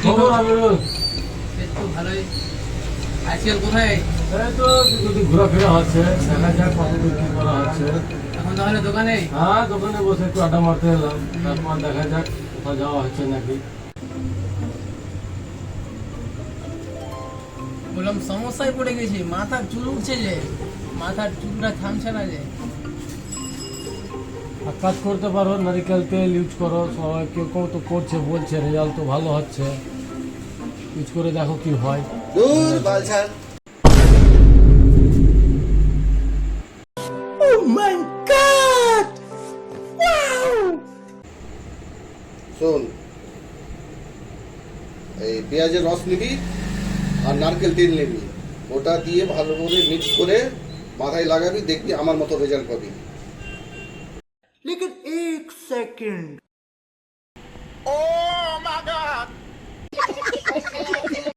খবর আমিরুল? একটু ভালোই। আজকাল কোথায়? এই তো ঘোরাফেরা হচ্ছে, দেখা যাক কতদূর কি করা হচ্ছে। এখন তাহলে দোকানে? হ্যাঁ, দোকানে বসে একটু আড্ডা মারতে এলাম, তারপর দেখা যাক কোথাও যাওয়া হচ্ছে নাকি। বললাম সমস্যায় পড়ে গেছি, মাথার চুল উঠছে যে, মাথার চুলটা থামছে না যে। এক কাজ করতে পারো, নারিকেল তেল ইউজ করো, সবাই কেউ কেউ তো করছে, বলছে রেজাল্ট তো ভালো হচ্ছে, ইউজ করে দেখো কি হয়। দূর বালছাল। শোন, এই পেঁয়াজের রস নিবি আর নারকেল তেল নিবি, ওটা দিয়ে ভালো করে মিক্স করে মাথায় লাগাবি, দেখবি আমার মতো রেজাল্ট পাবি। लेकिन एक सेकंड